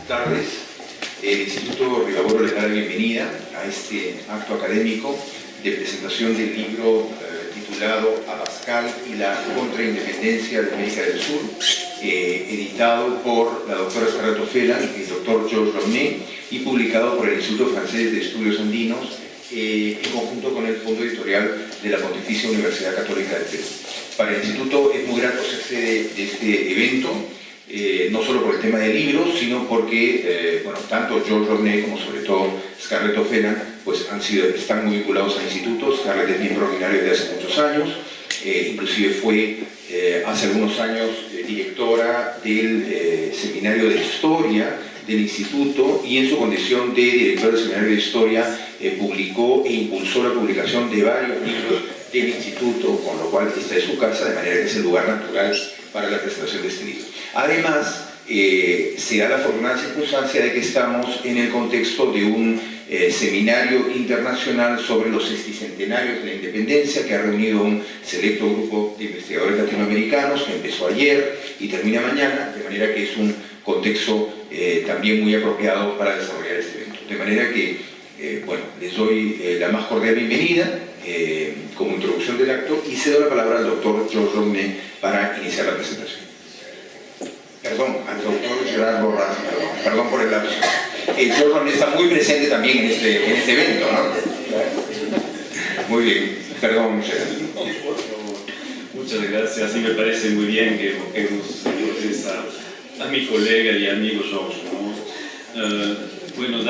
tardes. El Instituto Rivaboro les da la bienvenida a este acto académico de presentación del libro titulado Abascal y la contraindependencia de América del Sur, editado por la doctora Scarlett O'Phelan y el doctor Georges Romney y publicado por el Instituto Francés de Estudios Andinos en conjunto con el Fondo Editorial de la Pontificia Universidad Católica del Perú. Para el Instituto es muy grato ser sede de este evento, no solo por el tema de libros, sino porque bueno, tanto Georges Romney como sobre todo Scarlett O'Phelan pues están muy vinculados al Instituto. Scarlett es miembro ordinario desde hace muchos años, inclusive fue hace algunos años directora del Seminario de Historia del Instituto, y en su condición de director del Seminario de Historia publicó e impulsó la publicación de varios libros del Instituto, con lo cual esta es su casa, de manera que es el lugar natural para la presentación de este libro. Además, se da la afortunada circunstancia de que estamos en el contexto de un seminario internacional sobre los sesquicentenarios de la independencia, que ha reunido un selecto grupo de investigadores latinoamericanos, que empezó ayer y termina mañana, de manera que es un contexto también muy apropiado para desarrollar este evento. De manera que, bueno, les doy la más cordial bienvenida como introducción del acto y cedo la palabra al doctor Georges Romney para iniciar la presentación. Perdón, al doctor Gerard Borras, perdón por el lapso. Georges Romney está muy presente también en este evento, ¿no? Muy bien, perdón, Gerard. Muchas gracias, y me parece muy bien que evoquemos entonces a mi colega y amigo Georges, ¿no? Bueno,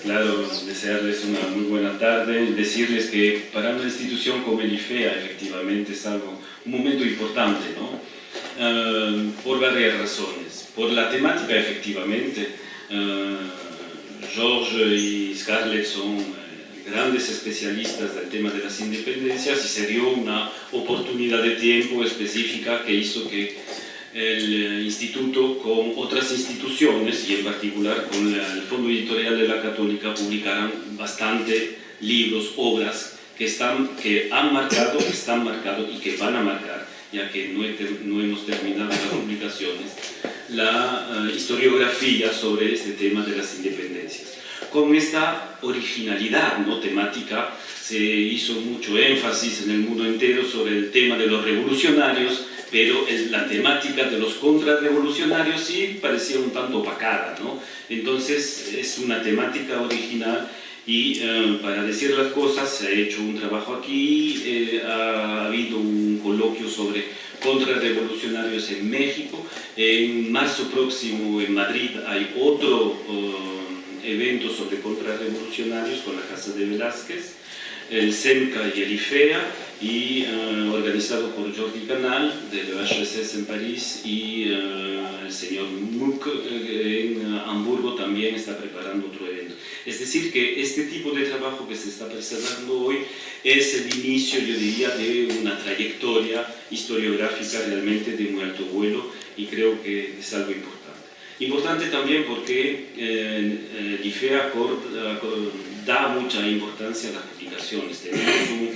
claro, desearles una muy buena tarde y decirles que para una institución como el IFEA efectivamente es un momento importante, ¿no? Por varias razones. Por la temática, efectivamente, Georges y Scarlett son grandes especialistas del tema de las independencias y se dio una oportunidad de tiempo específica que hizo que el instituto con otras instituciones y en particular con el Fondo Editorial de la Católica publicaran bastante libros, obras que han marcado, están marcados y que van a marcar, ya que no hemos terminado las publicaciones, la historiografía sobre este tema de las independencias. Con esta originalidad, ¿no?, temática, se hizo mucho énfasis en el mundo entero sobre el tema de los revolucionarios, pero la temática de los contrarrevolucionarios sí parecía un tanto opacada, ¿no? Entonces es una temática original y para decir las cosas se ha hecho un trabajo aquí, ha habido un coloquio sobre contrarrevolucionarios en México, en marzo próximo en Madrid hay otro evento sobre contrarrevolucionarios con la Casa de Velázquez, el SEMCA y el IFEA, y organizado por Jordi Canal de la HESS en París, y el señor Muck en Hamburgo también está preparando otro evento. Es decir, que este tipo de trabajo que se está presentando hoy es el inicio, yo diría, de una trayectoria historiográfica realmente de muy alto vuelo, y creo que es algo importante. Importante también porque el IFEA da mucha importancia a las publicaciones. Tenemos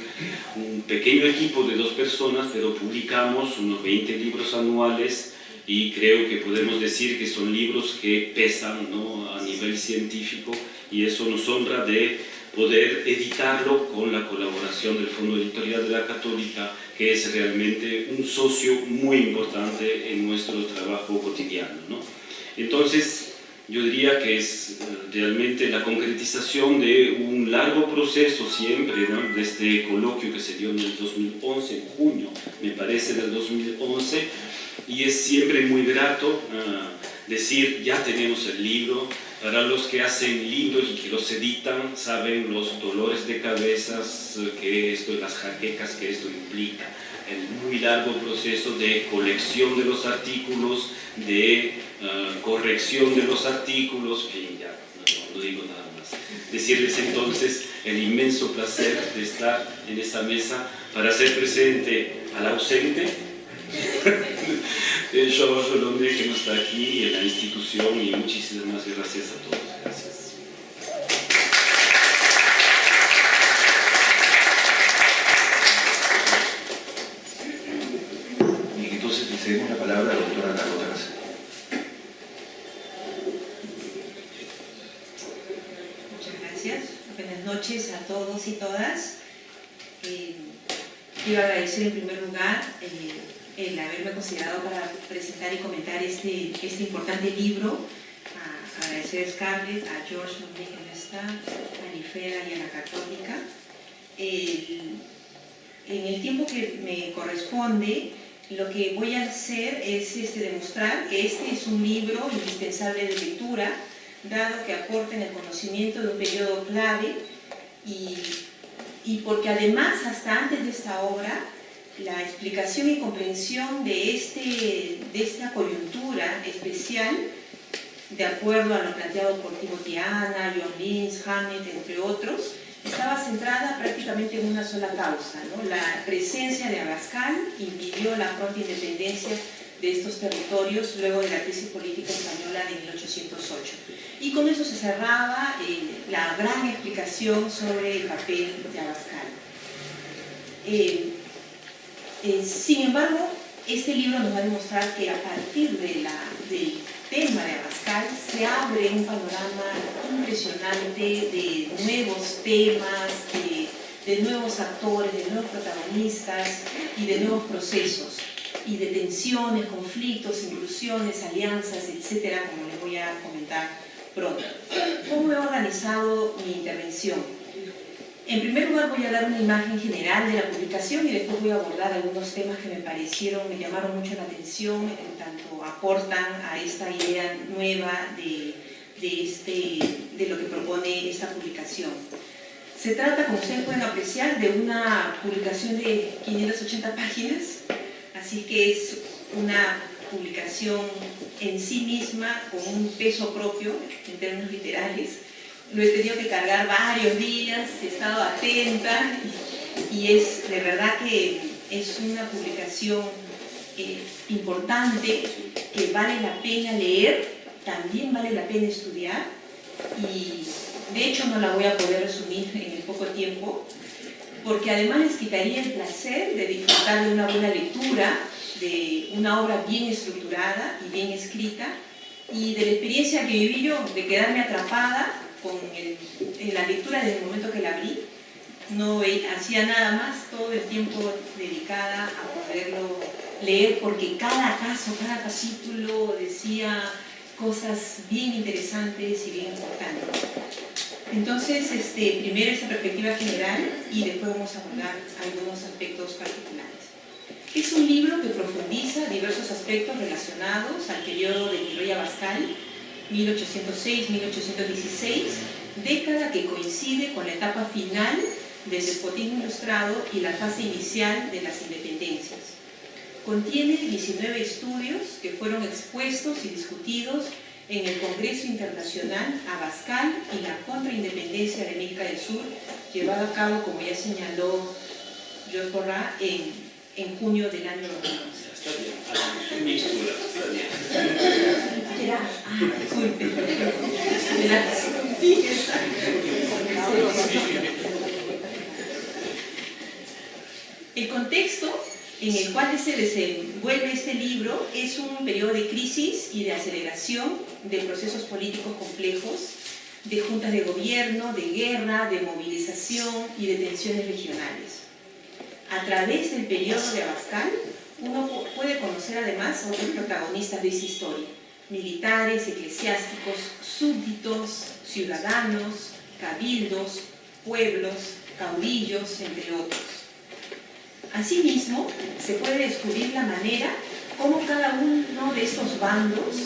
un pequeño equipo de 2 personas, pero publicamos unos 20 libros anuales y creo que podemos decir que son libros que pesan, ¿no?, a nivel científico, y eso nos honra de poder editarlo con la colaboración del Fondo Editorial de la Católica, que es realmente un socio muy importante en nuestro trabajo cotidiano, ¿no? Entonces, yo diría que es realmente la concretización de un largo proceso siempre, ¿no?, de este coloquio que se dio en el 2011, en junio, me parece, del 2011, y es siempre muy grato decir, ya tenemos el libro. Para los que hacen libros y que los editan, saben los dolores de cabezas las jaquecas que esto implica. El muy largo proceso de colección de los artículos, de corrección de los artículos, que ya no digo nada más. Decirles entonces el inmenso placer de estar en esa mesa para hacer presente al ausente, Georges Romney, que no está aquí en la institución, y muchísimas gracias a todos. Gracias. Bien, entonces le cedemos la palabra a la doctora Carlota Casero. noches a todos y todas. Quiero agradecer en primer lugar el haberme considerado para presentar y comentar este importante libro. Agradecer a Scarlett, a George a Lifera y a la Católica. En el tiempo que me corresponde, lo que voy a hacer es demostrar que este es un libro indispensable de lectura, dado que aporta en el conocimiento de un periodo clave y porque además, hasta antes de esta obra, la explicación y comprensión de esta coyuntura especial, de acuerdo a lo planteado por Timothy Anna, John Lynch, Hammett, entre otros, estaba centrada prácticamente en una sola causa, ¿no? La presencia de Abascal impidió la pronta independencia de estos territorios luego de la crisis política española de 1808. Y con eso se cerraba la gran explicación sobre el papel de Abascal. Sin embargo, este libro nos va a demostrar que a partir del tema de Abascal se abre un panorama impresionante de nuevos temas, de nuevos actores, de nuevos protagonistas y de nuevos procesos, y de tensiones, conflictos, inclusiones, alianzas, etcétera, como les voy a comentar pronto. ¿Cómo he organizado mi intervención? En primer lugar voy a dar una imagen general de la publicación y después voy a abordar algunos temas que me llamaron mucho la atención, en tanto aportan a esta idea nueva de lo que propone esta publicación. Se trata, como ustedes pueden apreciar, de una publicación de 580 páginas, así que es una publicación en sí misma con un peso propio en términos literales. Lo he tenido que cargar varios días, he estado atenta y es de verdad que es una publicación importante que vale la pena leer, también vale la pena estudiar y de hecho no la voy a poder resumir en el poco tiempo porque además les quitaría el placer de disfrutar de una buena lectura, de una obra bien estructurada y bien escrita y de la experiencia que viví yo de quedarme atrapada en la lectura desde el momento que la abrí. No hacía nada más, todo el tiempo dedicada a poderlo leer porque cada caso, cada capítulo decía cosas bien interesantes y bien importantes. Entonces, primero esa perspectiva general y después vamos a abordar algunos aspectos particulares. Es un libro que profundiza diversos aspectos relacionados al periodo de Virrey Abascal, 1806-1816, década que coincide con la etapa final del despotismo ilustrado y la fase inicial de las independencias. Contiene 19 estudios que fueron expuestos y discutidos en el Congreso Internacional Abascal y la Contraindependencia de América del Sur, llevado a cabo, como ya señaló George Borra, en junio del año 2011. Está bien, mixtura, está bien. Disculpe. Sí, el contexto en el cual se desenvuelve este libro es un periodo de crisis y de aceleración de procesos políticos complejos, de juntas de gobierno, de guerra, de movilización y de tensiones regionales. A través del periodo de Abascal, uno puede conocer además a otros protagonistas de esa historia: militares, eclesiásticos, súbditos, ciudadanos, cabildos, pueblos, caudillos, entre otros. Asimismo, se puede descubrir la manera como cada uno de estos bandos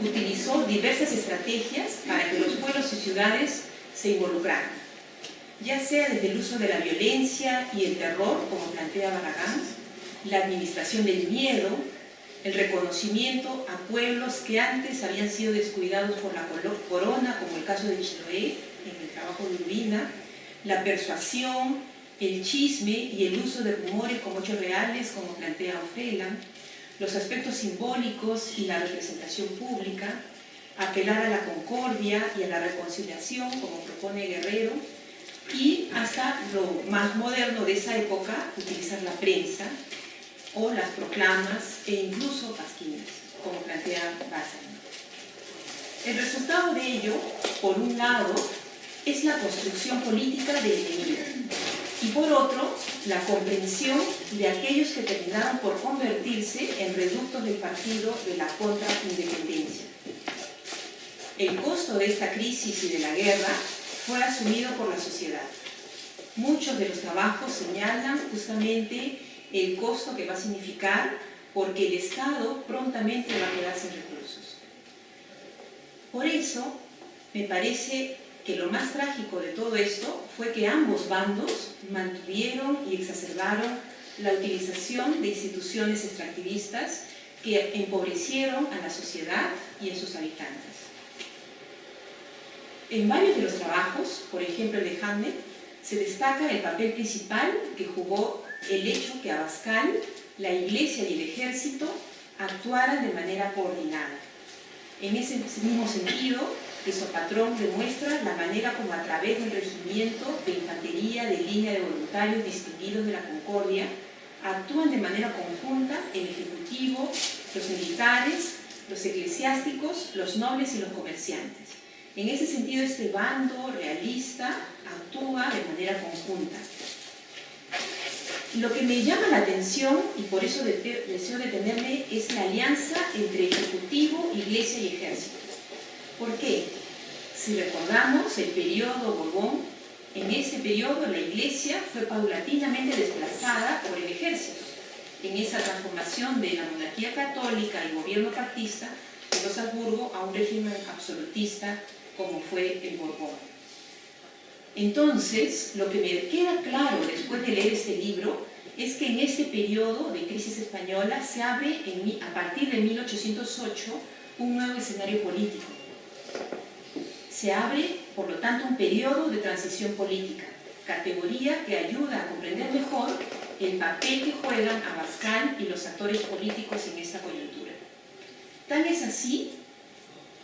utilizó diversas estrategias para que los pueblos y ciudades se involucraran, ya sea desde el uso de la violencia y el terror, como plantea Barragán, la administración del miedo, el reconocimiento a pueblos que antes habían sido descuidados por la corona, como el caso de Chiloé, en el trabajo de Urbina, la persuasión, el chisme y el uso de rumores como hechos reales, como plantea Ofela, los aspectos simbólicos y la representación pública, apelar a la concordia y a la reconciliación, como propone Guerrero, y hasta lo más moderno de esa época, utilizar la prensa o las proclamas e incluso pasquinas, como plantea Bassan. El resultado de ello, por un lado, es la construcción política del enemigo, y por otro, la comprensión de aquellos que terminaron por convertirse en reductos del partido de la contraindependencia. El costo de esta crisis y de la guerra fue asumido por la sociedad. Muchos de los trabajos señalan justamente el costo que va a significar, porque el Estado prontamente va a quedar sin recursos. Por eso, me parece que lo más trágico de todo esto fue que ambos bandos mantuvieron y exacerbaron la utilización de instituciones extractivistas que empobrecieron a la sociedad y a sus habitantes. En varios de los trabajos, por ejemplo el de Hamnet, se destaca el papel principal que jugó el hecho que Abascal, la Iglesia y el Ejército actuaran de manera coordinada. En ese mismo sentido, Crisopatrón demuestra la manera como a través del regimiento de infantería de línea de voluntarios distinguidos de la Concordia actúan de manera conjunta el Ejecutivo, los militares, los eclesiásticos, los nobles y los comerciantes. En ese sentido, este bando realista actúa de manera conjunta. Lo que me llama la atención, y por eso deseo detenerme, es la alianza entre Ejecutivo, Iglesia y Ejército. ¿Por qué? Si recordamos el periodo Borbón, en ese periodo la Iglesia fue paulatinamente desplazada por el Ejército, en esa transformación de la monarquía católica y gobierno pactista de los Habsburgo a un régimen absolutista como fue el Borbón. Entonces, lo que me queda claro después de leer este libro es que en este periodo de crisis española se abre a partir de 1808 un nuevo escenario político. Se abre, por lo tanto, un periodo de transición política, categoría que ayuda a comprender mejor el papel que juegan Abascal y los actores políticos en esta coyuntura. Tal es así,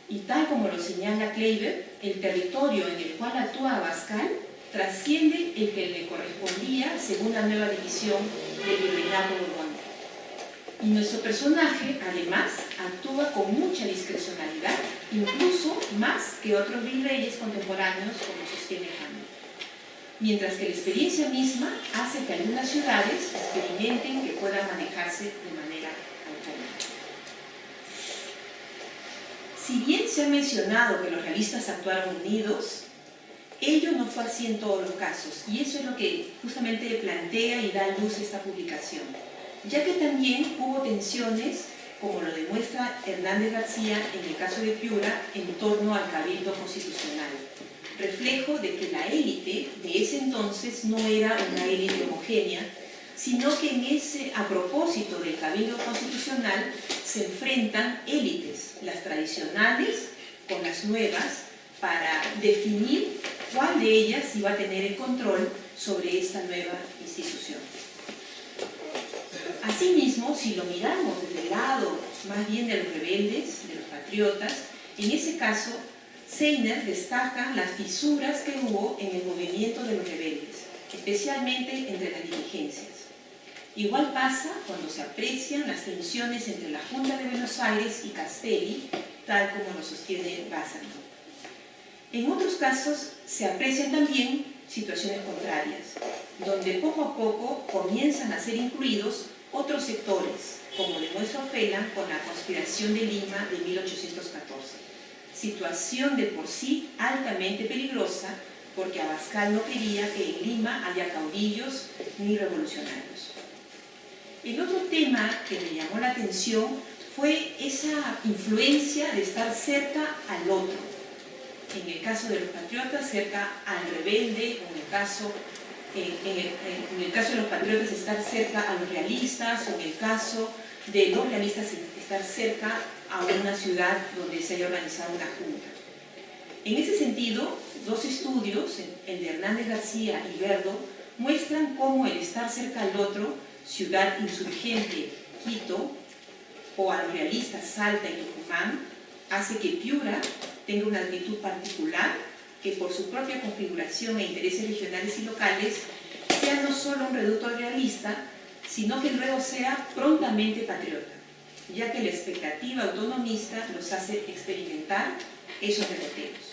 y tal como lo señala Kleiber, el territorio en el cual actúa Abascal trasciende el que le correspondía según la nueva división del virreinato borbónico. Y nuestro personaje, además, actúa con mucha discrecionalidad, incluso más que otros virreyes contemporáneos, como sostiene Hamlet. Mientras que la experiencia misma hace que algunas ciudades experimenten que puedan manejarse de manera autónoma. Si bien se ha mencionado que los realistas actuaron unidos, ello no fue así en todos los casos, y eso es lo que justamente plantea y da luz a esta publicación, ya que también hubo tensiones, como lo demuestra Hernández García en el caso de Piura, en torno al Cabildo Constitucional, reflejo de que la élite de ese entonces no era una élite homogénea, sino que a propósito del Cabildo Constitucional se enfrentan élites, las tradicionales con las nuevas, para definir cuál de ellas iba a tener el control sobre esta nueva institución. Asimismo, si lo miramos desde el lado más bien de los rebeldes, de los patriotas, en ese caso, Seiner destaca las fisuras que hubo en el movimiento de los rebeldes, especialmente entre las dirigencias. Igual pasa cuando se aprecian las tensiones entre la Junta de Buenos Aires y Castelli, tal como lo sostiene Bassano. En otros casos se aprecian también situaciones contrarias, donde poco a poco comienzan a ser incluidos otros sectores, como demuestra Ofeland con la conspiración de Lima de 1814. Situación de por sí altamente peligrosa, porque Abascal no quería que en Lima haya caudillos ni revolucionarios. El otro tema que me llamó la atención fue esa influencia de estar cerca al otro. En el caso de los patriotas, cerca al rebelde, o en el caso de los patriotas, estar cerca a los realistas, o en el caso de los realistas, estar cerca a una ciudad donde se haya organizado una junta. En ese sentido, dos estudios, el de Hernández García y Verdo, muestran cómo el estar cerca al otro, ciudad insurgente, Quito, o a los realistas, Salta y Tucumán, hace que Piura tenga una actitud particular que por su propia configuración e intereses regionales y locales sea no solo un reducto realista, sino que luego sea prontamente patriota, ya que la expectativa autonomista los hace experimentar esos derroteros.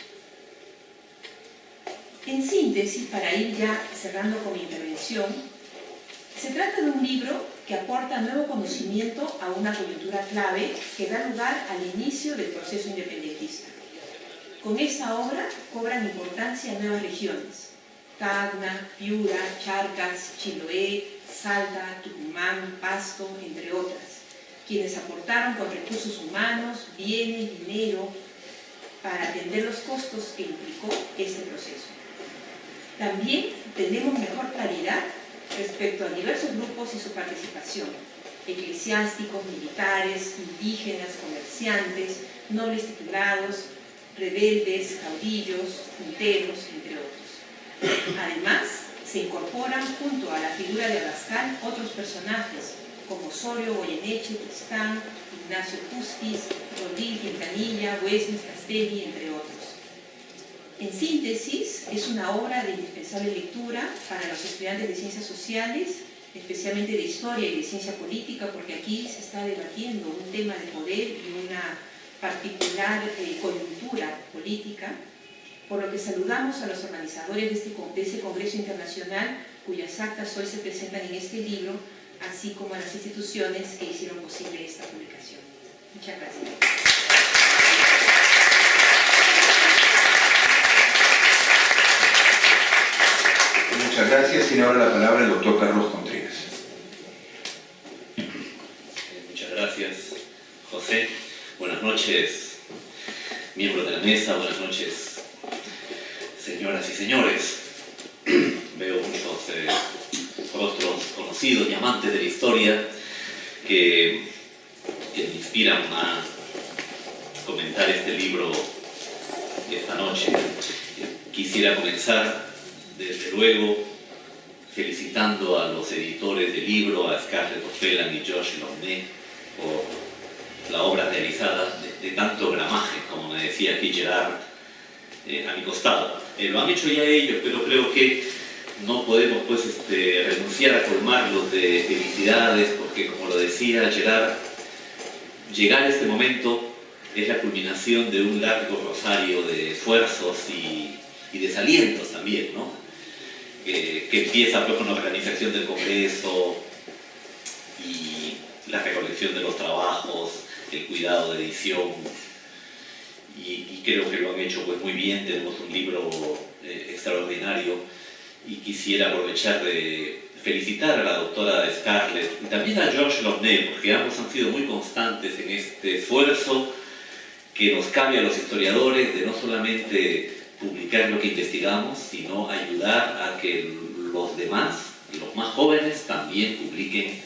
En síntesis, para ir ya cerrando con mi intervención, se trata de un libro que aporta nuevo conocimiento a una coyuntura clave que da lugar al inicio del proceso independentista. Con esta obra cobran importancia nuevas regiones: Tacna, Piura, Charcas, Chiloé, Salta, Tucumán, Pasto, entre otras, quienes aportaron con recursos humanos, bienes, dinero, para atender los costos que implicó este proceso. También tenemos mejor claridad respecto a diversos grupos y su participación: eclesiásticos, militares, indígenas, comerciantes, nobles titulados, rebeldes, caudillos, punteros, entre otros. Además, se incorporan junto a la figura de Abascal otros personajes como Osorio, Goyeneche, Tristán, Ignacio Custis, Rodríguez, Quintanilla, Huesmes, Castelli, entre otros. En síntesis, es una obra de indispensable lectura para los estudiantes de ciencias sociales, especialmente de historia y de ciencia política, porque aquí se está debatiendo un tema de poder y una particular coyuntura política, por lo que saludamos a los organizadores de ese Congreso Internacional, cuyas actas hoy se presentan en este libro, así como a las instituciones que hicieron posible esta publicación. Muchas gracias. Muchas gracias. Tiene ahora la palabra el doctor Carlos Contreras. Muchas gracias, José. Buenas noches, miembros de la mesa. Buenas noches, señoras y señores. Veo muchos rostros conocidos y amantes de la historia que me inspiran a comentar este libro esta noche. Quisiera comenzar, desde luego, felicitando a los editores del libro, a Scarlett O'Phelan y Josh Launay, por la obra realizada de tanto gramaje, como me decía aquí Gerard, a mi costado. Lo han hecho ya ellos, pero creo que no podemos pues, renunciar a colmarlos de felicidades, porque, como lo decía Gerard, llegar a este momento es la culminación de un largo rosario de esfuerzos y desalientos también, ¿no? Que empieza pues, con la organización del Congreso y la recolección de los trabajos, el cuidado de edición, y creo que lo han hecho pues, muy bien. Tenemos un libro extraordinario, y quisiera aprovechar de felicitar a la doctora Scarlett y también a Josh Launay, porque ambos han sido muy constantes en este esfuerzo que nos cabe a los historiadores de no solamente publicar lo que investigamos, sino ayudar a que los demás, los más jóvenes, también publiquen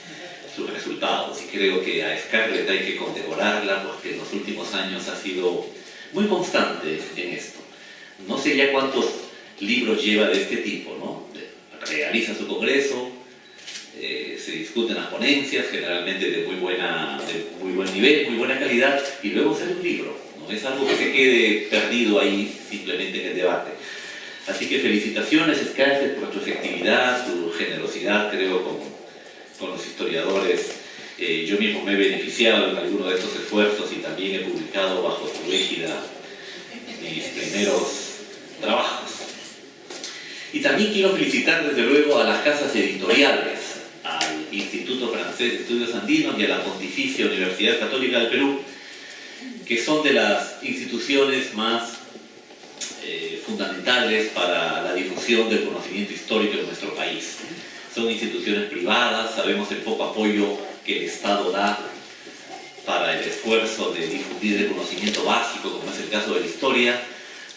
sus resultados. Y creo que a Scarlett hay que condecorarla, porque en los últimos años ha sido muy constante en esto. No sé ya cuántos libros lleva de este tipo, ¿no? Realiza su congreso, se discuten las ponencias, generalmente de muy buen nivel, muy buena calidad, y luego sale un libro. No es algo que se quede perdido ahí simplemente en el debate. Así que felicitaciones, Scarlett, por tu efectividad, tu generosidad, creo, con los historiadores. Yo mismo me he beneficiado en alguno de estos esfuerzos y también he publicado bajo tu égida mis primeros trabajos. Y también quiero felicitar desde luego a las casas editoriales, al Instituto Francés de Estudios Andinos y a la Pontificia Universidad Católica del Perú, que son de las instituciones más fundamentales para la difusión del conocimiento histórico de nuestro país. Son instituciones privadas, sabemos el poco apoyo que el Estado da para el esfuerzo de difundir el conocimiento básico, como es el caso de la historia,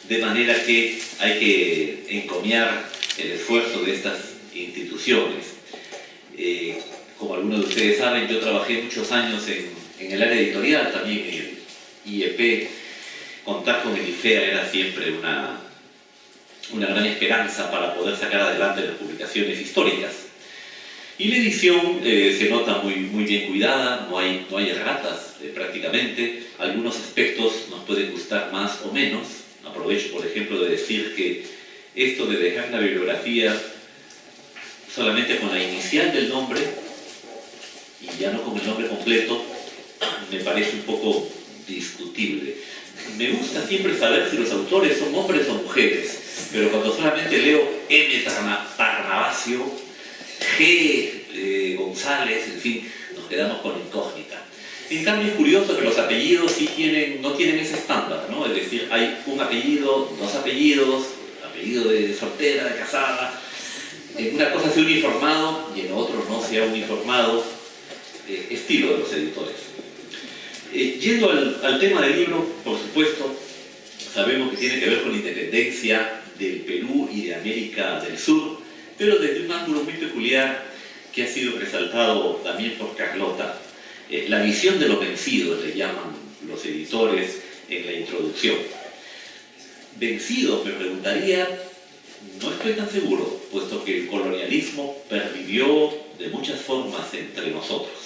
de manera que hay que encomiar el esfuerzo de estas instituciones. Como algunos de ustedes saben, yo trabajé muchos años en el área editorial, también en el IEP. Contar con el IFEA era siempre una gran esperanza para poder sacar adelante las publicaciones históricas. Y la edición se nota muy bien cuidada, no hay erratas prácticamente. Algunos aspectos nos pueden gustar más o menos. Aprovecho, por ejemplo, de decir que esto de dejar la bibliografía solamente con la inicial del nombre y ya no con el nombre completo, me parece un poco discutible. Me gusta siempre saber si los autores son hombres o mujeres. pero cuando solamente leo M. Parnavasio, G. González, en fin, nos quedamos con incógnita. En cambio es curioso que los apellidos sí no tienen ese estándar, ¿no? Es decir, hay un apellido, dos apellidos, apellido de soltera, de casada. En una cosa se ha uniformado y en otro no se ha uniformado, estilo de los editores. Yendo al tema del libro, por supuesto, sabemos que tiene que ver con la independencia del Perú y de América del Sur, pero desde un ángulo muy peculiar que ha sido resaltado también por Carlota. La visión de los vencidos, le llaman los editores en la introducción. Vencidos, me preguntaría, no estoy tan seguro, puesto que el colonialismo pervivió de muchas formas entre nosotros.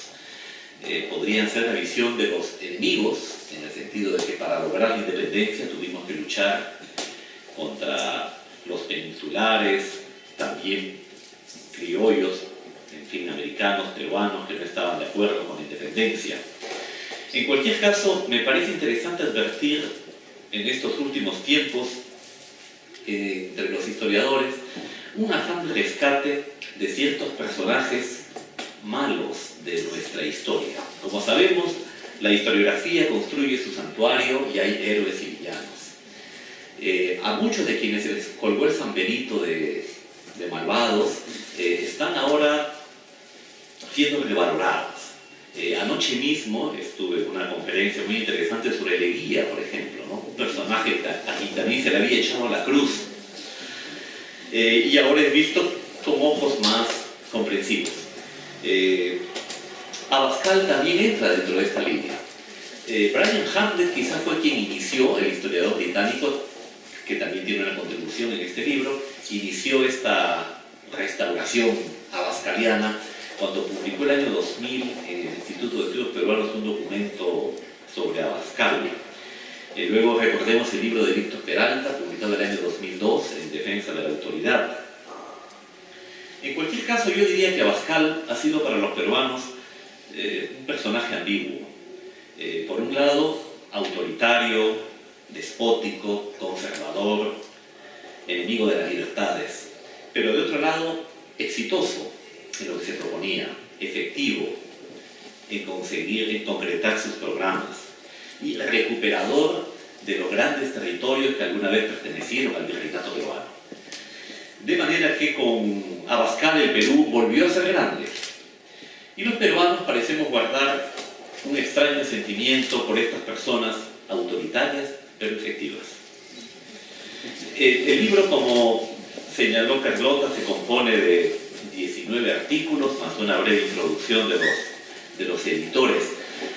Podrían ser la visión de los enemigos, en el sentido de que para lograr la independencia tuvimos que luchar contra los peninsulares, también criollos, en fin, americanos, peruanos, que no estaban de acuerdo con la independencia. En cualquier caso, me parece interesante advertir en estos últimos tiempos, entre los historiadores, un afán de rescate de ciertos personajes malos de nuestra historia. Como sabemos, la historiografía construye su santuario y hay héroes y villanos. A muchos de quienes se les colgó el San Benito de malvados, están ahora siendo revalorados. Anoche mismo estuve en una conferencia muy interesante sobre Leguía, por ejemplo, ¿no? Un personaje que a Quintanilla se le había echado a la cruz y ahora es visto con ojos más comprensivos. Abascal también entra dentro de esta línea. Brian Hamlet quizás fue quien inició, el historiador británico, que también tiene una contribución en este libro, inició esta restauración abascaliana cuando publicó el año 2000 en el Instituto de Estudios Peruanos un documento sobre Abascal. Luego recordemos el libro de Víctor Peralta, publicado en el año 2002, en defensa de la autoridad. En cualquier caso, yo diría que Abascal ha sido para los peruanos un personaje ambiguo. Por un lado, autoritario, despótico, conservador, enemigo de las libertades, pero de otro lado, exitoso en lo que se proponía, efectivo en concretar sus programas y recuperador de los grandes territorios que alguna vez pertenecieron al virreinato peruano. De manera que con Abascal el Perú volvió a ser grande. Y los peruanos parecemos guardar un extraño sentimiento por estas personas autoritarias pero efectivas. El libro, como señaló Carlota, se compone de 19 artículos más una breve introducción de los editores.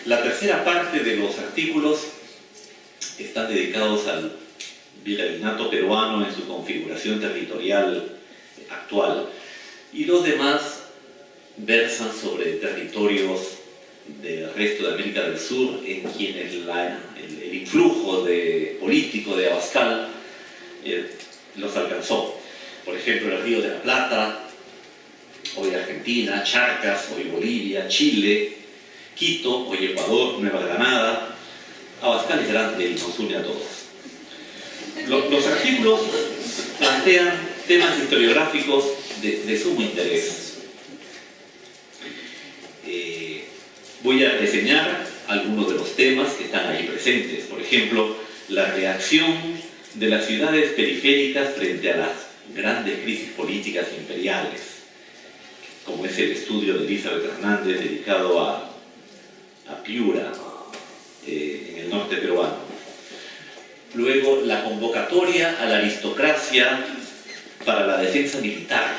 La tercera parte de los artículos están dedicados al virreinato peruano en su configuración territorial actual y los demás versan sobre territorios del resto de América del Sur en quienes el influjo político de Abascal los alcanzó. Por ejemplo, el Río de la Plata, hoy Argentina, Charcas, hoy Bolivia, Chile, Quito, hoy Ecuador, Nueva Granada. Abascal es grande y nos une a todos. Los artículos plantean temas historiográficos de sumo interés. Voy a reseñar algunos de los temas que están ahí presentes. Por ejemplo, la reacción de las ciudades periféricas frente a las grandes crisis políticas imperiales, como es el estudio de Elizabeth Hernández dedicado a Piura, en el norte peruano. Luego, la convocatoria a la aristocracia para la defensa militar.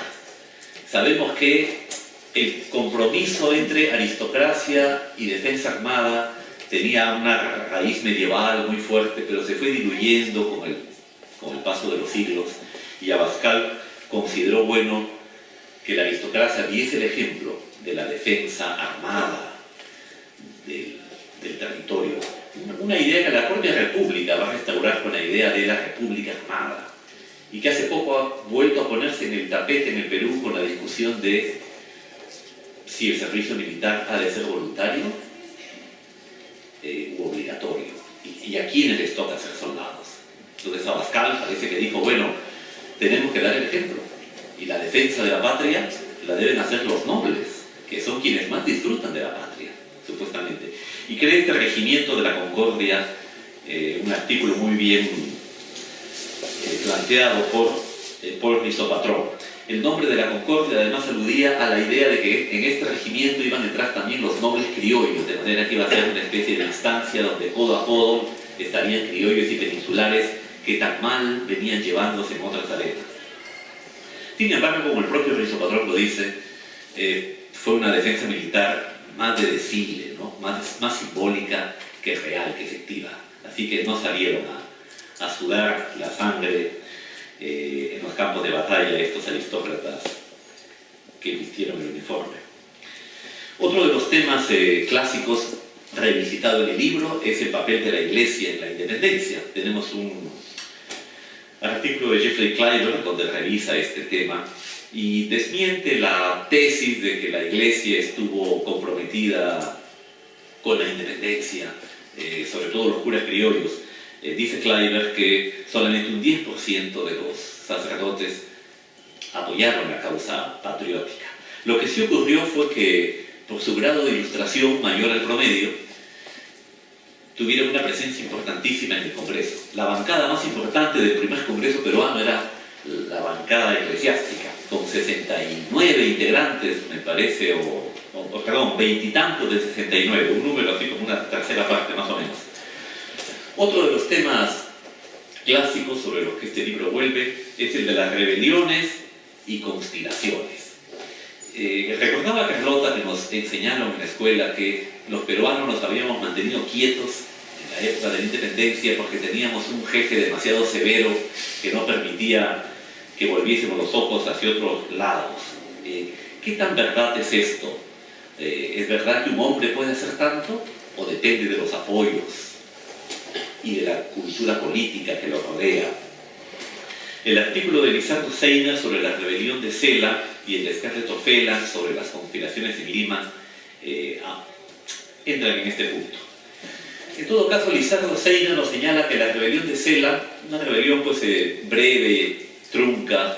Sabemos que el compromiso entre aristocracia y defensa armada tenía una raíz medieval muy fuerte, pero se fue diluyendo con el paso de los siglos, y Abascal consideró bueno que la aristocracia diese el ejemplo de la defensa armada del territorio. Una idea que la propia República va a restaurar con la idea de la República Armada, y que hace poco ha vuelto a ponerse en el tapete en el Perú con la discusión de si el servicio militar ha de ser voluntario u obligatorio, y a quiénes les toca ser soldados. Entonces Abascal parece que dijo, bueno, tenemos que dar el ejemplo. Y la defensa de la patria la deben hacer los nobles, que son quienes más disfrutan de la patria, supuestamente. Y crea este regimiento de la concordia, un artículo muy bien planteado por Paul Rizo-Patrón. El nombre de la concordia además aludía a la idea de que en este regimiento iban a entrar también los nobles criollos, de manera que iba a ser una especie de instancia donde codo a codo estarían criollos y peninsulares que tan mal venían llevándose en otras arenas. Sin embargo, como el propio Rizo-Patrón lo dice, fue una defensa militar más de desfile, ¿no? más simbólica que real, que efectiva. Así que no salieron a sudar la sangre en los campos de batalla estos aristócratas que vistieron el uniforme. Otro de los temas clásicos revisitado en el libro es el papel de la Iglesia en la independencia. Tenemos un artículo de Jeffrey Clyburn donde revisa este tema y desmiente la tesis de que la Iglesia estuvo comprometida con la independencia, sobre todo los curas criollos. Dice Clyburn que solamente un 10% de los sacerdotes apoyaron la causa patriótica. Lo que sí ocurrió fue que, por su grado de ilustración mayor al promedio, tuvieron una presencia importantísima en el Congreso. La bancada más importante del primer Congreso peruano era la bancada eclesiástica, con 69 integrantes, me parece, perdón, 20 y tantos de 69, un número así como una tercera parte más o menos. Otro de los temas clásicos sobre los que este libro vuelve es el de las rebeliones y conspiraciones. Recordaba Carlota que nos enseñaron en la escuela que los peruanos nos habíamos mantenido quietos en la época de la independencia porque teníamos un jefe demasiado severo que no permitía que volviésemos los ojos hacia otros lados. ¿Qué tan verdad es esto? ¿Es verdad que un hombre puede hacer tanto o depende de los apoyos y de la cultura política que lo rodea? El artículo de Lizardo Seiner sobre la rebelión de Cela y el de Scarlett O'Phelan sobre las conspiraciones en Lima entran en este punto. En todo caso, Lizardo Seiner nos señala que la rebelión de Cela, una rebelión pues breve, trunca,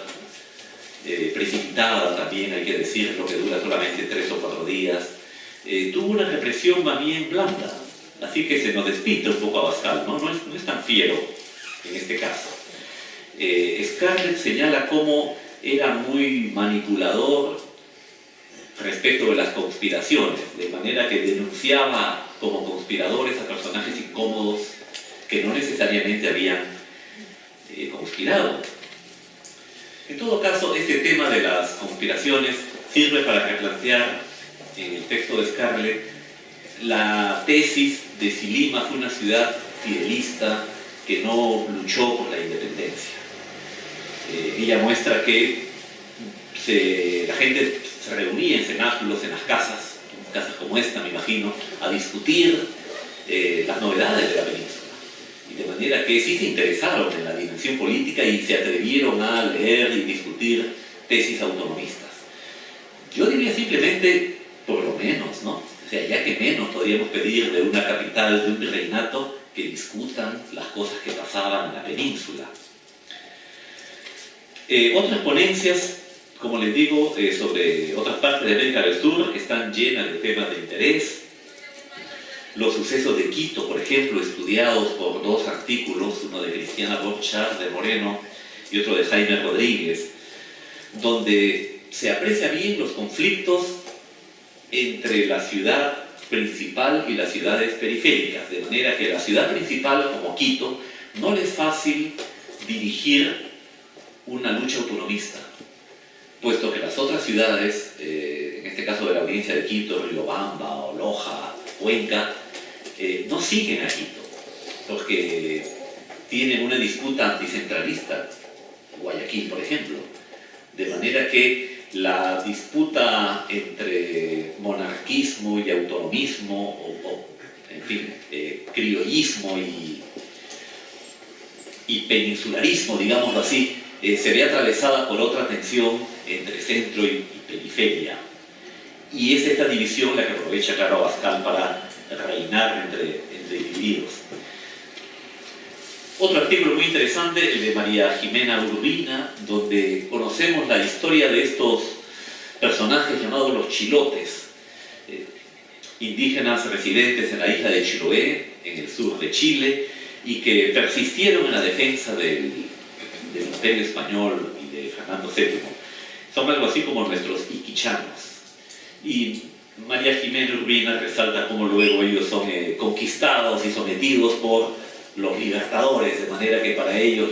precipitada también, hay que decirlo, que dura solamente 3 o 4 días, tuvo una represión más bien blanda. Así que se nos despinta un poco a Abascal, ¿no? No es tan fiero en este caso. Scarlett señala cómo era muy manipulador respecto de las conspiraciones, de manera que denunciaba como conspiradores a personajes incómodos que no necesariamente habían conspirado. En todo caso, este tema de las conspiraciones sirve para replantear en el texto de Scarlett la tesis de si Lima fue una ciudad fidelista que no luchó por la independencia. Ella muestra que la gente se reunía en cenáculos, en las casas como esta, me imagino, a discutir las novedades de la península. Y de manera que sí se interesaron en la dimensión política y se atrevieron a leer y discutir tesis autonomistas. Yo diría simplemente, por lo menos, ¿no? O sea, ya que menos podríamos pedir de una capital, de un virreinato, que discutan las cosas que pasaban en la península. Otras ponencias, como les digo, sobre otras partes de América del Sur están llenas de temas de interés. Los sucesos de Quito, por ejemplo, estudiados por 2 artículos, uno de Cristiana Borchard de Moreno y otro de Jaime Rodríguez, donde se aprecia bien los conflictos entre la ciudad principal y las ciudades periféricas, de manera que la ciudad principal, como Quito, no le es fácil dirigir una lucha autonomista, puesto que las otras ciudades, en este caso de la audiencia de Quito, Riobamba, o Loja, Cuenca, no siguen a Quito, porque tienen una disputa anticentralista, Guayaquil, por ejemplo, de manera que la disputa entre monarquismo y autonomismo, en fin, criollismo y peninsularismo, digámoslo así, se ve atravesada por otra tensión entre centro y periferia. Y es esta división la que aprovecha, claro, Abascal para reinar entre divididos. Otro artículo muy interesante, el de María Jimena Urbina, donde conocemos la historia de estos personajes llamados los chilotes, indígenas residentes en la isla de Chiloé, en el sur de Chile, y que persistieron en la defensa del Imperio Español y de Fernando VII. Son algo así como nuestros iquichanos. Y María Jimena Urbina resalta cómo luego ellos son conquistados y sometidos por los libertadores, de manera que para ellos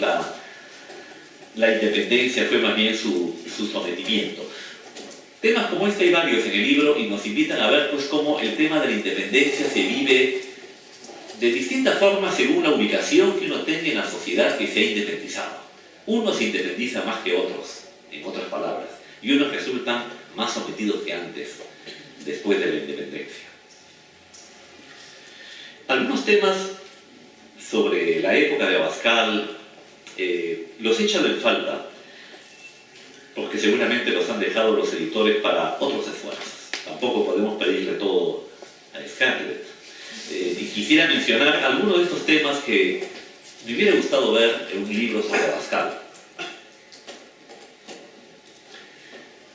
la independencia fue más bien su sometimiento. Temas como este hay varios en el libro y nos invitan a ver pues cómo el tema de la independencia se vive de distintas formas según la ubicación que uno tenga en la sociedad que se ha independizado. Unos se independizan más que otros, en otras palabras, y unos resultan más sometidos que antes, después de la independencia. Algunos temas sobre la época de Abascal los he echado en falta, porque seguramente los han dejado los editores para otros esfuerzos. Tampoco podemos pedirle todo a Scarlett. Y quisiera mencionar algunos de estos temas que me hubiera gustado ver en un libro sobre Abascal.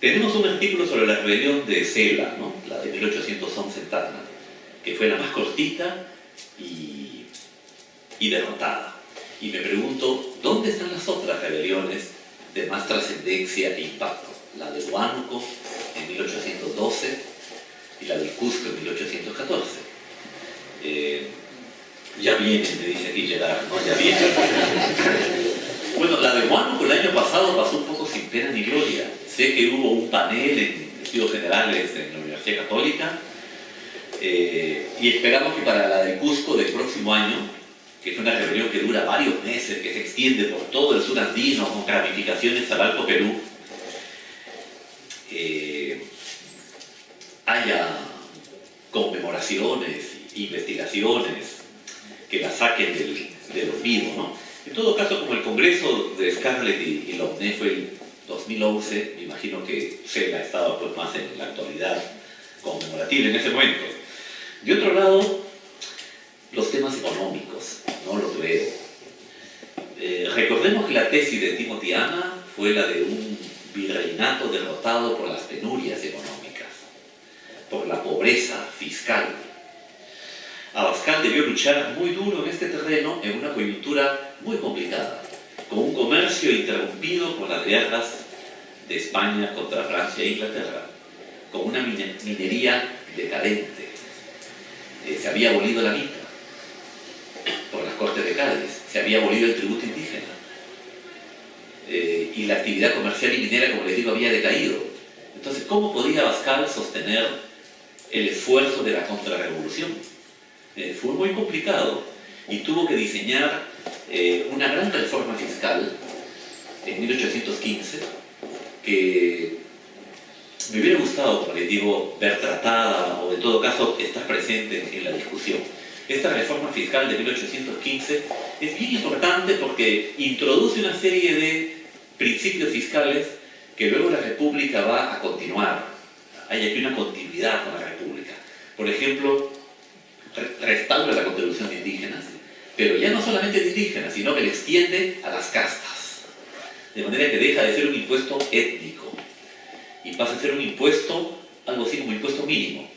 Tenemos un artículo sobre la rebelión de Cela, ¿no? La de 1811 en Tacna, que fue la más cortita y derrotada. Y me pregunto, ¿dónde están las otras rebeliones de más trascendencia e impacto? La de Huánuco en 1812 y la del Cusco en 1814. Ya viene, me dice aquí Gerard, ¿no? Ya viene. Bueno, la de Huánuco el año pasado pasó un poco sin pena ni gloria. Sé que hubo un panel en estudios generales en la Universidad Católica y esperamos que para la del Cusco del próximo año, que es una rebelión que dura varios meses, que se extiende por todo el sur andino con ramificaciones al Alto Perú, haya conmemoraciones, investigaciones que la saquen del olvido, ¿no? En todo caso, como el Congreso de Scarlett y la UNED fue el 2011, me imagino que Cela estaba pues más en la actualidad conmemorativa en ese momento. De otro lado, los temas económicos, no los veo. Recordemos que la tesis de Timothy Ana fue la de un virreinato derrotado por las penurias económicas, por la pobreza fiscal. Abascal debió luchar muy duro en este terreno en una coyuntura muy complicada, con un comercio interrumpido por las guerras de España contra Francia e Inglaterra, con una minería decadente. Se había abolido la mica por las Cortes de Cádiz, se había abolido el tributo indígena y la actividad comercial y minera, como les digo, había decaído. Entonces, ¿cómo podía Abascal sostener el esfuerzo de la contrarrevolución? Fue muy complicado y tuvo que diseñar una gran reforma fiscal en 1815 que me hubiera gustado, como les digo, ver tratada o en todo caso estar presente en la discusión. Esta reforma fiscal de 1815 es bien importante porque introduce una serie de principios fiscales que luego la República va a continuar. Hay aquí una continuidad con la República. Por ejemplo, restaura la contribución de indígenas, pero ya no solamente de indígenas, sino que le extiende a las castas. De manera que deja de ser un impuesto étnico y pasa a ser un impuesto, algo así como impuesto mínimo.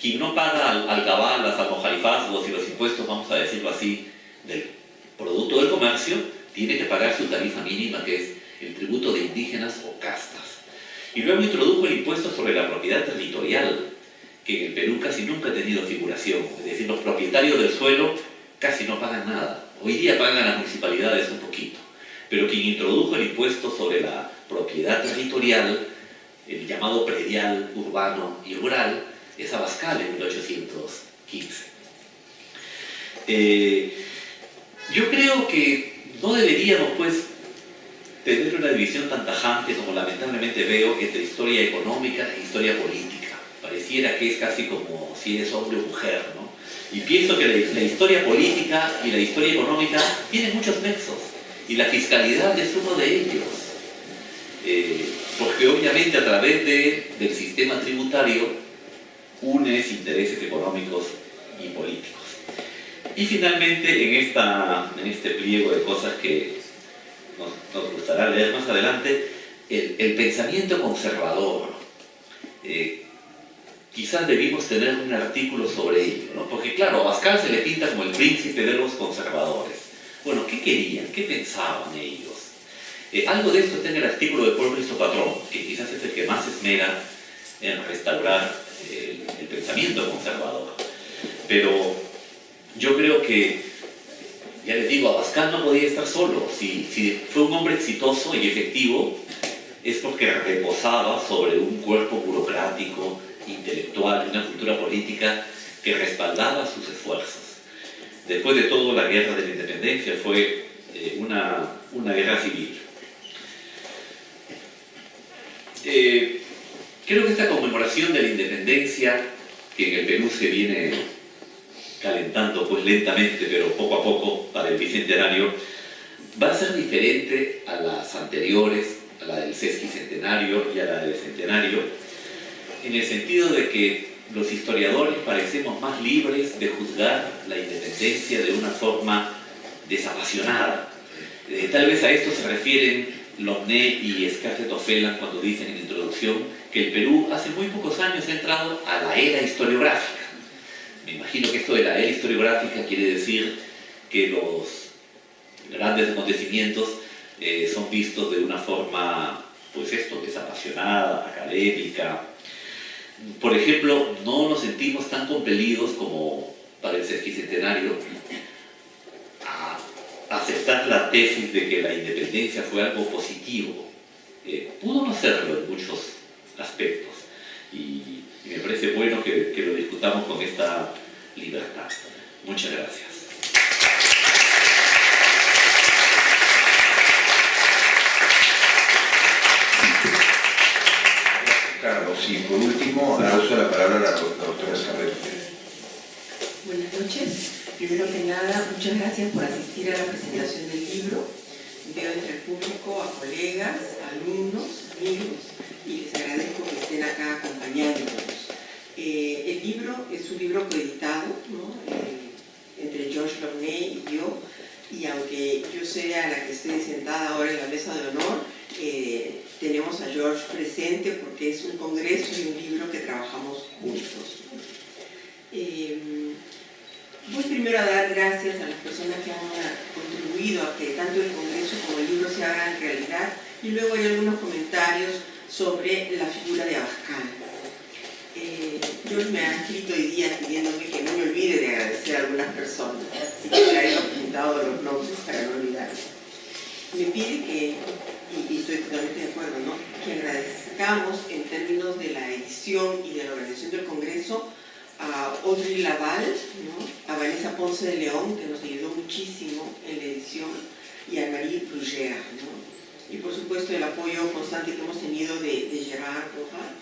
Quien no paga alcabalas, almojarifazgos y los impuestos, vamos a decirlo así, del producto del comercio, tiene que pagar su tarifa mínima, que es el tributo de indígenas o castas. Y luego introdujo el impuesto sobre la propiedad territorial, que en el Perú casi nunca ha tenido figuración. Es decir, los propietarios del suelo casi no pagan nada. Hoy día pagan las municipalidades un poquito. Pero quien introdujo el impuesto sobre la propiedad territorial, el llamado predial urbano y rural, es Abascal en 1815. Yo creo que no deberíamos, pues, tener una división tan tajante como lamentablemente veo entre historia económica e historia política. Pareciera que es casi como si eres hombre o mujer, ¿no? Y pienso que la historia política y la historia económica tienen muchos nexos, y la fiscalidad es uno de ellos. Porque obviamente a través del sistema tributario unes intereses económicos y políticos. Y finalmente, en este pliego de cosas que nos gustará leer más adelante, el pensamiento conservador. Quizás debimos tener un artículo sobre ello, ¿no? Porque claro, a Pascal se le pinta como el príncipe de los conservadores. Bueno, ¿qué querían? ¿Qué pensaban ellos? Algo de esto está en el artículo de Paul Christo Patrón, que quizás es el que más esmera en restaurar el pensamiento conservador. Pero yo creo que, ya les digo, Abascal no podía estar solo. Si fue un hombre exitoso y efectivo, es porque reposaba sobre un cuerpo burocrático, intelectual, una cultura política que respaldaba sus esfuerzos. Después de todo, la guerra de la independencia fue una guerra civil. Creo que esta conmemoración de la independencia, que en el Perú se viene calentando pues lentamente, pero poco a poco para el bicentenario, va a ser diferente a las anteriores, a la del sesquicentenario y a la del centenario, en el sentido de que los historiadores parecemos más libres de juzgar la independencia de una forma desapasionada. Tal vez a esto se refieren Lomné y Scarlett O'Phelan cuando dicen en la introducción que el Perú hace muy pocos años ha entrado a la era historiográfica. Me imagino que esto de la era historiográfica quiere decir que los grandes acontecimientos son vistos de una forma, pues esto, desapasionada, académica. Por ejemplo, no nos sentimos tan compelidos como para el sesquicentenario a aceptar la tesis de que la independencia fue algo positivo. Pudo no serlo en muchos aspectos y me parece bueno que lo discutamos con esta libertad. Muchas gracias. Carlos, y por último, ahora uso la palabra a la doctora Scarlett. Buenas noches. Primero que nada, muchas gracias por asistir a la presentación del libro. Veo entre el público a colegas, alumnos, amigos, y les agradezco que estén acá acompañándonos. El libro es un libro coeditado, ¿no? Entre Georges Lomné y yo, y aunque yo sea la que estoy sentada ahora en la mesa de honor, tenemos a Georges presente porque es un congreso y un libro que trabajamos juntos. Voy primero a dar gracias a las personas que han contribuido a que tanto el congreso como el libro se hagan realidad, y luego hay algunos comentarios sobre la figura de Abascal. Georges me ha escrito hoy día pidiéndome que no me olvide de agradecer a algunas personas, así que traigo apuntado los nombres para no olvidarme. Me pide que, y estoy totalmente de acuerdo, ¿no?, que agradezcamos en términos de la edición y de la organización del congreso a Audrey Laval, ¿no?, a Vanessa Ponce de León, que nos ayudó muchísimo en la edición, y a Marie Brugère, ¿no? Y por supuesto el apoyo constante que hemos tenido de Gerard Roja,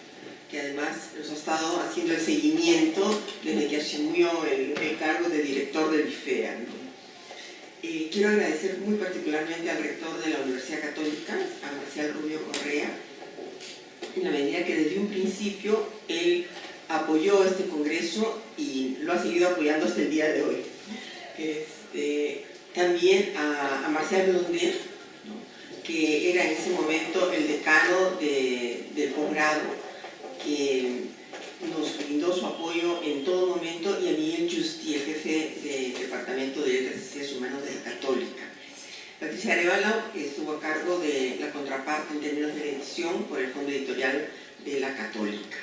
que además nos ha estado haciendo el seguimiento desde que asumió el cargo de director del IFEA, ¿no? Quiero agradecer muy particularmente al rector de la Universidad Católica, a Marcial Rubio Correa, en la medida que desde un principio él apoyó este congreso y lo ha seguido apoyando hasta el día de hoy. También a Marcial Blondet, ¿no?, que era en ese momento el decano del posgrado, que nos brindó su apoyo en todo momento, y a Miguel Justi, el jefe del Departamento de Letras y Ciencias Humanas de la Católica. Patricia Arevalo estuvo a cargo de la contraparte en términos de la edición por el Fondo Editorial de la Católica.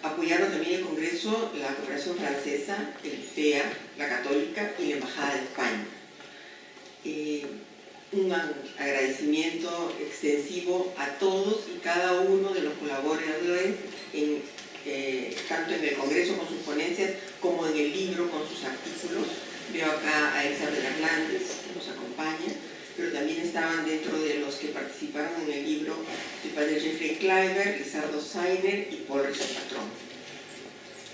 Apoyaron también el Congreso la Cooperación Francesa, el IFEA, la Católica y la Embajada de España. Un agradecimiento extensivo a todos y cada uno de los colaboradores, tanto en el Congreso con sus ponencias como en el libro con sus artículos. Veo acá a Elizabeth Hernández, que nos acompaña, pero también estaban dentro de los que participaron en el libro el padre Jeffrey Kleiber, Lizardo Sainer y Paul Christo Patrón.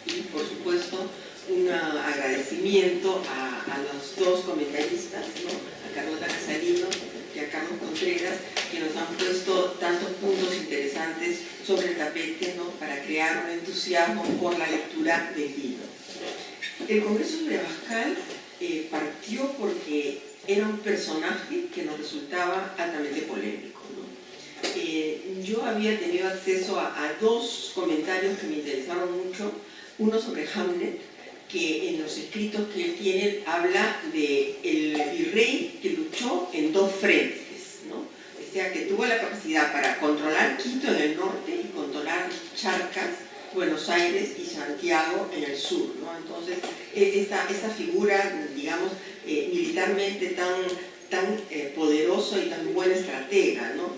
Y por supuesto, un agradecimiento a los dos comentaristas, ¿no?, a Carlota Casalino y a Carlos Contreras, que nos han puesto tantos puntos interesantes sobre el tapete, ¿no?, para crear un entusiasmo por la lectura del libro. El Congreso sobre Abascal partió porque era un personaje que nos resultaba altamente polémico, ¿no? Yo había tenido acceso a dos comentarios que me interesaron mucho. Uno sobre Hamlet, que en los escritos que él tiene habla de el virrey que luchó en dos frentes, ¿no? O sea, que tuvo la capacidad para controlar Quito en el norte y controlar Charcas, Buenos Aires y Santiago en el sur, ¿no? Entonces, esta figura, digamos, militarmente tan poderoso y tan buena estratega, ¿no?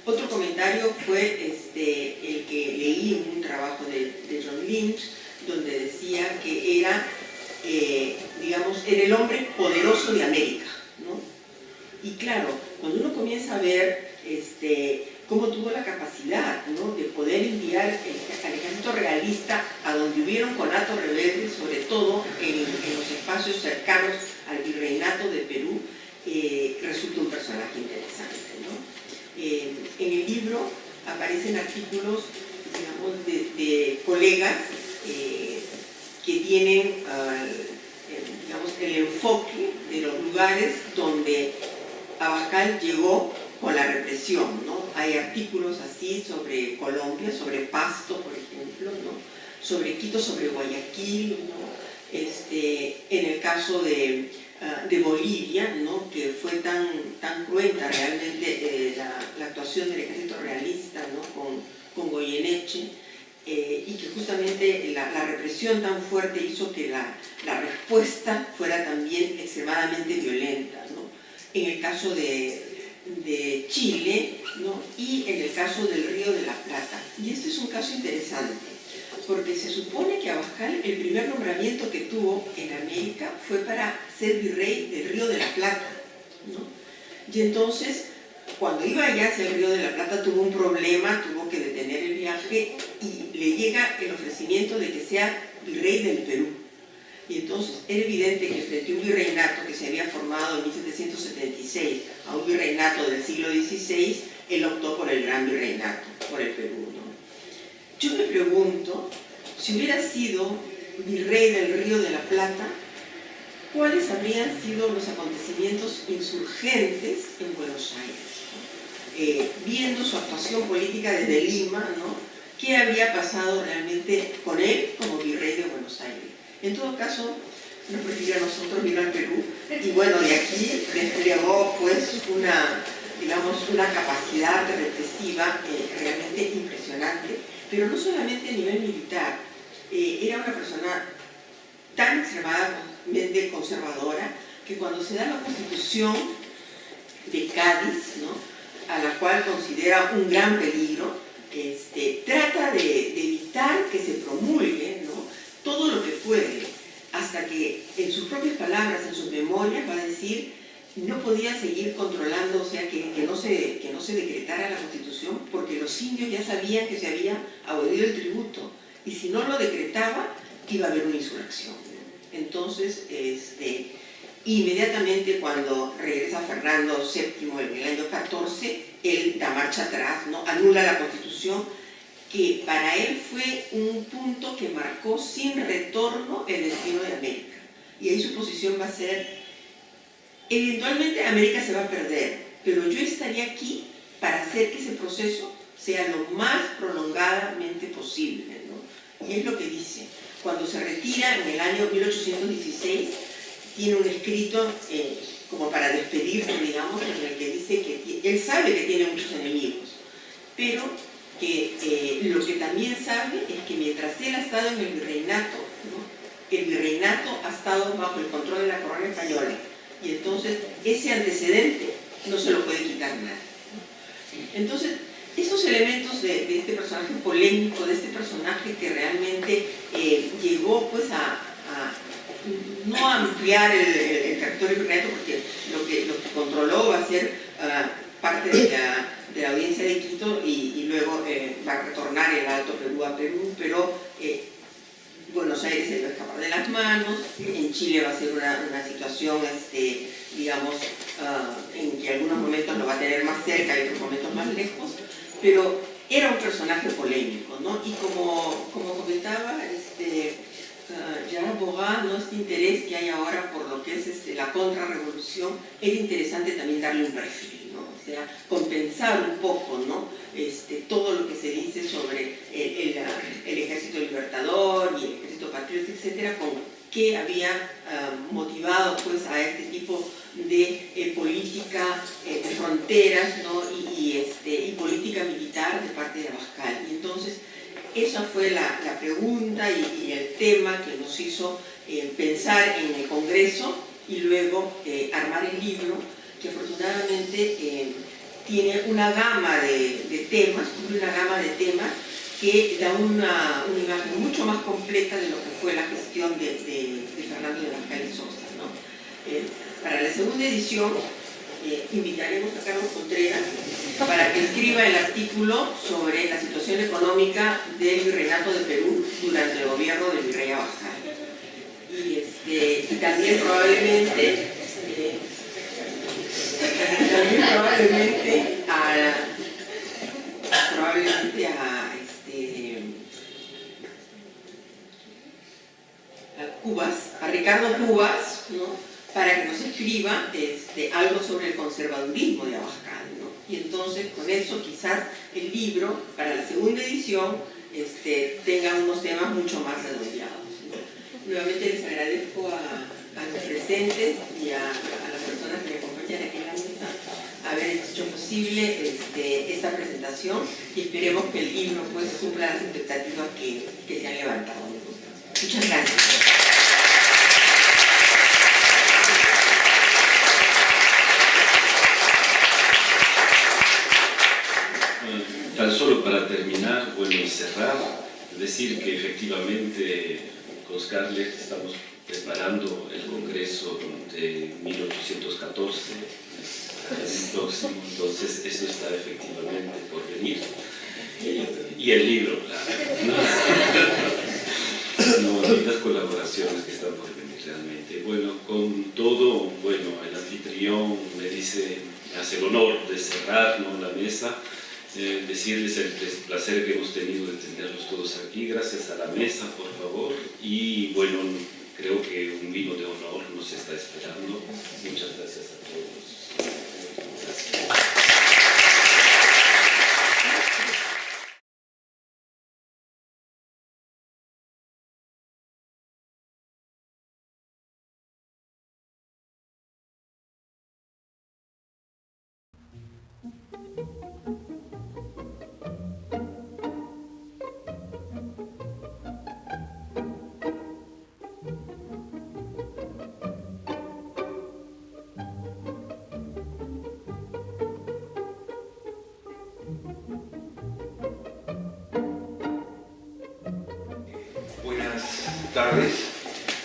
Otro comentario fue el que leí en un trabajo de John Lynch, donde decía que era, digamos, era el hombre poderoso de América, ¿no? Y claro, cuando uno comienza a ver cómo tuvo la capacidad, ¿no?, de poder enviar al ejército realista a donde hubieron conatos rebeldes, sobre todo en los espacios cercanos al virreinato de Perú, resulta un personaje interesante, ¿no? En el libro aparecen artículos, digamos, de colegas que tienen, digamos, el enfoque de los lugares donde Abascal llegó con la represión, ¿no? Hay artículos así sobre Colombia, sobre Pasto, por ejemplo, ¿no? Sobre Quito, sobre Guayaquil, ¿no? En el caso de Bolivia, ¿no?, que fue tan cruenta realmente la actuación del ejército realista, ¿no?, con Goyeneche, y que justamente la represión tan fuerte hizo que la respuesta fuera también extremadamente violenta, ¿no? En el caso de Chile, ¿no?, y en el caso del Río de la Plata. Y este es un caso interesante, porque se supone que Abascal, el primer nombramiento que tuvo en América fue para ser virrey del Río de la Plata, ¿no? Y entonces, cuando iba allá hacia el Río de la Plata, tuvo un problema, tuvo que detener el viaje y le llega el ofrecimiento de que sea virrey del Perú. Y entonces era evidente que frente a un virreinato que se había formado en 1776 a un virreinato del siglo XVI, él optó por el gran virreinato, por el Perú, ¿no? Yo me pregunto, si hubiera sido virrey del Río de la Plata, ¿cuáles habrían sido los acontecimientos insurgentes en Buenos Aires? Viendo su actuación política desde Lima, ¿no?, ¿qué habría pasado realmente con él como virrey de Buenos Aires? En todo caso, nos prefirió a nosotros, vino al Perú, y bueno, de aquí desplegó pues una capacidad represiva realmente impresionante, pero no solamente a nivel militar. Era una persona tan extremadamente conservadora que cuando se da la Constitución de Cádiz, ¿no?, a la cual considera un gran peligro, trata de evitar que se promulgue, ¿no?, todo lo que puede, hasta que en sus propias palabras, en sus memorias, va a decir no podía seguir controlando, o sea, que no se decretara la Constitución, porque los indios ya sabían que se había abolido el tributo, y si no lo decretaba, iba a haber una insurrección. Entonces, inmediatamente cuando regresa Fernando VII en el año 14, él da marcha atrás, ¿no?, anula la Constitución, que para él fue un punto que marcó sin retorno el destino de América. Y ahí su posición va a ser, eventualmente América se va a perder, pero yo estaría aquí para hacer que ese proceso sea lo más prolongadamente posible, ¿no? Y es lo que dice. Cuando se retira en el año 1816, tiene un escrito como para despedirse, digamos, en el que dice que él sabe que tiene muchos enemigos, pero que lo que también sabe es que mientras él ha estado en el virreinato, ¿no?, el virreinato ha estado bajo el control de la corona española, y entonces ese antecedente no se lo puede quitar nadie, ¿no? Entonces, esos elementos de este personaje polémico, de este personaje que realmente llegó pues no a ampliar el territorio virreinato, porque lo que controló va a ser parte de la audiencia de Quito, y luego va a retornar el Alto Perú a Perú, pero Buenos Aires se va a escapar de las manos. En Chile va a ser una situación, digamos, en que algunos momentos lo va a tener más cerca y otros momentos más lejos, pero era un personaje polémico, ¿no? Y como comentaba Gerard Bourras, ¿no?, interés que hay ahora por lo que es la contrarrevolución, era interesante también darle un perfil, ¿no? O sea, compensar un poco, ¿no? Todo lo que se dice sobre el ejército libertador y el ejército patriota, etcétera, con qué había motivado pues a este tipo de política de fronteras, ¿no? y política militar de parte de Abascal. Y entonces esa fue la pregunta y el tema que nos hizo pensar en el Congreso y luego armar el libro, que afortunadamente tiene una gama de temas, que da una imagen mucho más completa de lo que fue la gestión de Fernando de Abascal y Sosa, ¿no? Para la segunda edición invitaremos a Carlos Contreras para que escriba el artículo sobre la situación económica del virreinato de Perú durante el gobierno del virrey Abascal. Y también probablemente a Ricardo Cubas, ¿no? Para que nos escriba algo sobre el conservadurismo de Abascal, ¿no? Y entonces con eso quizás el libro para la segunda edición tenga unos temas mucho más redondeados, ¿no? Nuevamente les agradezco a los presentes y a las personas que me acompañan aquí en la mesa haber hecho posible esta presentación, y esperemos que el libro pues cumpla las expectativas que se han levantado, ¿no? Muchas gracias. Tan solo para terminar, bueno, y cerrar, decir que efectivamente con Scarlett estamos preparando el Congreso de 1814, el próximo, entonces eso está efectivamente por venir. Y el libro, claro. No, bonitas colaboraciones que están por venir realmente. Bueno, con todo, bueno, el anfitrión me hace el honor de cerrar, ¿no?, la mesa. Decirles el placer que hemos tenido de tenerlos todos aquí, gracias a la mesa, por favor, y bueno, creo que un vino de honor nos está esperando. Muchas gracias a todos. Gracias. Tardes.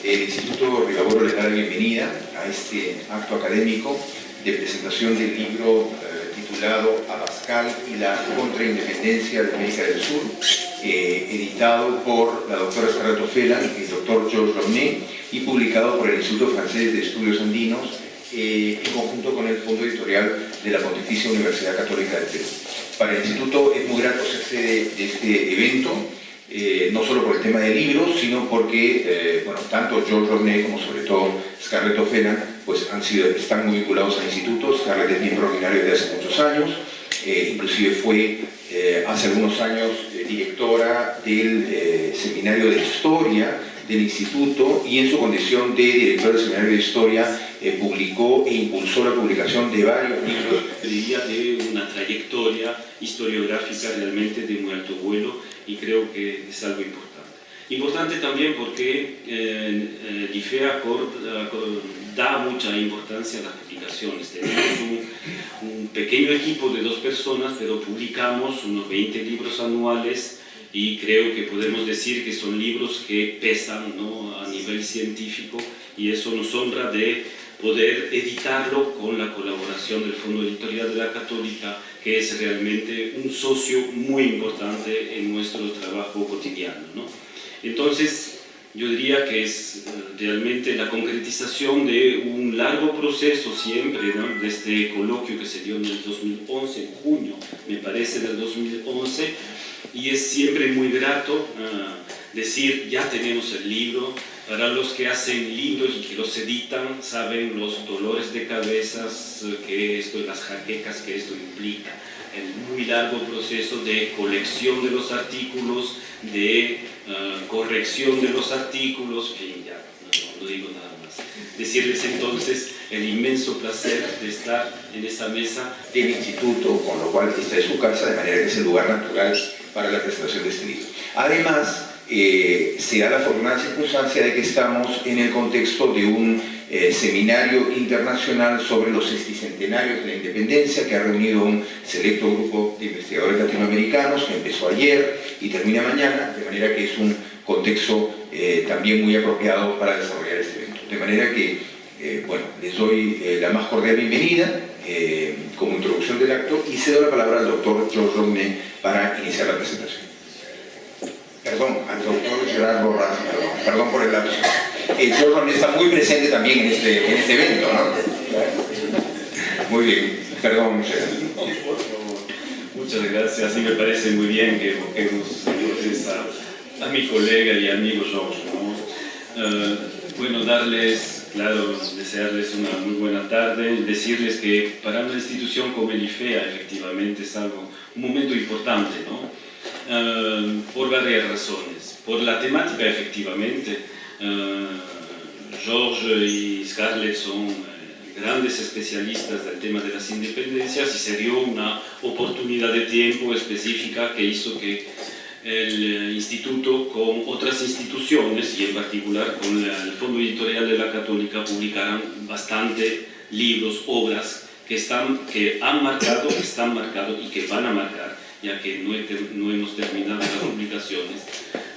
El Instituto Rilaboro les da la bienvenida a este acto académico de presentación del libro titulado Abascal y la contraindependencia de América del Sur, editado por la doctora Scarlett O'Phelan y el doctor Georges Launay y publicado por el Instituto Francés de Estudios Andinos en conjunto con el Fondo Editorial de la Pontificia Universidad Católica del Perú. Para el Instituto es muy grato ser sede de este evento, no solo por el tema del libro, sino porque bueno, tanto Georges Launay como sobre todo Scarlett O'Phelan pues están muy vinculados al instituto. Scarlett es miembro ordinario desde hace muchos años, inclusive fue hace algunos años directora del Seminario de Historia del instituto, y en su condición de directora del Seminario de Historia publicó e impulsó la publicación de varios libros. Diría de una trayectoria historiográfica realmente de muy alto vuelo, y creo que es algo importante. Importante también porque el IFEA da mucha importancia a las publicaciones. Tenemos un pequeño equipo de 2 personas, pero publicamos unos 20 libros anuales, y creo que podemos decir que son libros que pesan, ¿no?, a nivel científico, y eso nos honra de poder editarlo con la colaboración del Fondo Editorial de la Católica, que es realmente un socio muy importante en nuestro trabajo cotidiano, ¿no? Entonces, yo diría que es realmente la concretización de un largo proceso siempre, ¿no?, de este coloquio que se dio en el 2011, en junio, me parece, del 2011, y es siempre muy grato decir, ya tenemos el libro. Para los que hacen libros y que los editan, saben los dolores de cabezas que esto, las jaquecas que esto implica. El muy largo proceso de colección de los artículos, de corrección de los artículos, y ya, no digo nada más. Decirles entonces el inmenso placer de estar en esa mesa. Del instituto, con lo cual esta es su casa, de manera que es el lugar natural para la presentación de este libro. Además, se da la afortunada circunstancia de que estamos en el contexto de un seminario internacional sobre los sesquicentenarios de la independencia que ha reunido un selecto grupo de investigadores latinoamericanos, que empezó ayer y termina mañana, de manera que es un contexto también muy apropiado para desarrollar este evento. De manera que, bueno, les doy la más cordial bienvenida como introducción del acto y cedo la palabra al doctor George Romney para iniciar la presentación. Perdón, al doctor Gerard Borras, perdón por el lapso. George Romney está muy presente también en este evento, ¿no? Muy bien, perdón, Gerard. Muchas gracias, y me parece muy bien que evoquemos a mi colega y amigo George, ¿no? Bueno, claro, desearles una muy buena tarde, decirles que para una institución como el IFEA efectivamente es un momento importante, ¿no? Por varias razones. Por la temática, efectivamente, George y Scarlett son grandes especialistas del tema de las independencias y se dio una oportunidad de tiempo específica que hizo que el instituto con otras instituciones y en particular con el Fondo Editorial de la Católica publicaran bastante libros, obras que han marcado, que están marcados y que van a marcar, ya que no hemos terminado las publicaciones,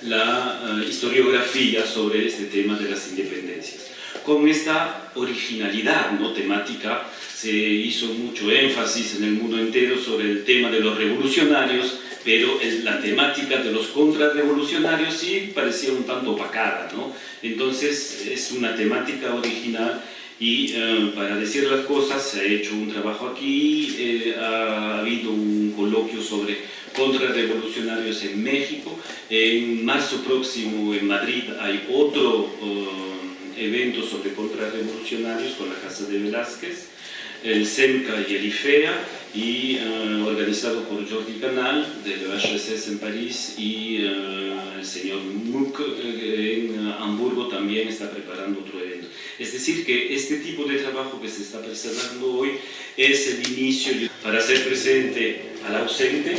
la historiografía sobre este tema de las independencias. Con esta originalidad, ¿no?, temática, se hizo mucho énfasis en el mundo entero sobre el tema de los revolucionarios, pero la temática de los contrarrevolucionarios sí parecía un tanto opacada, ¿no? Entonces es una temática original y para decir las cosas se ha hecho un trabajo aquí, ha habido un coloquio sobre contrarrevolucionarios en México, en marzo próximo en Madrid hay otro evento sobre contrarrevolucionarios con la Casa de Velázquez, el SEMCA y el IFEA, y organizado por Jordi Canal de la HSS en París y el señor Muck en Hamburgo también está preparando otro evento. Es decir, que este tipo de trabajo que se está presentando hoy es el inicio para hacer presente al ausente,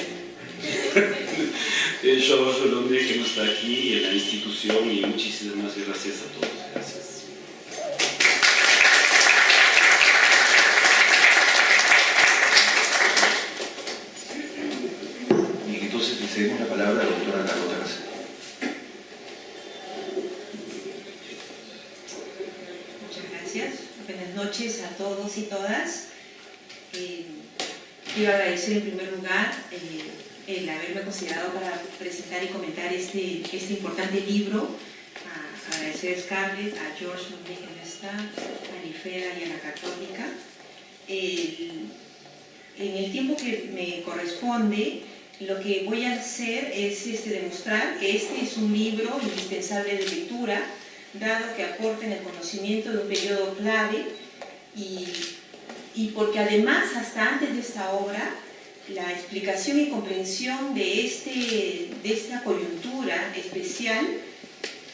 George Romney, que no está aquí en la institución, y muchísimas gracias a todos. Gracias. Cedemos la palabra a la doctora Carlota Casero. Muchas gracias. Buenas noches a todos y todas. Quiero agradecer en primer lugar el haberme considerado para presentar y comentar este importante libro. Agradecer a Scarlett, a George Romney, que no está, a Ifera y a la Católica. En el tiempo que me corresponde, lo que voy a hacer es demostrar que este es un libro indispensable de lectura, dado que aporta en el conocimiento de un periodo clave y porque además, hasta antes de esta obra, la explicación y comprensión de esta coyuntura especial,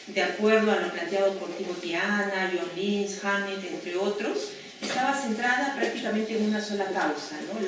de acuerdo a lo planteado por Timothy Anna, John Lynch, Hammett, entre otros, estaba centrada prácticamente en una sola causa, ¿no?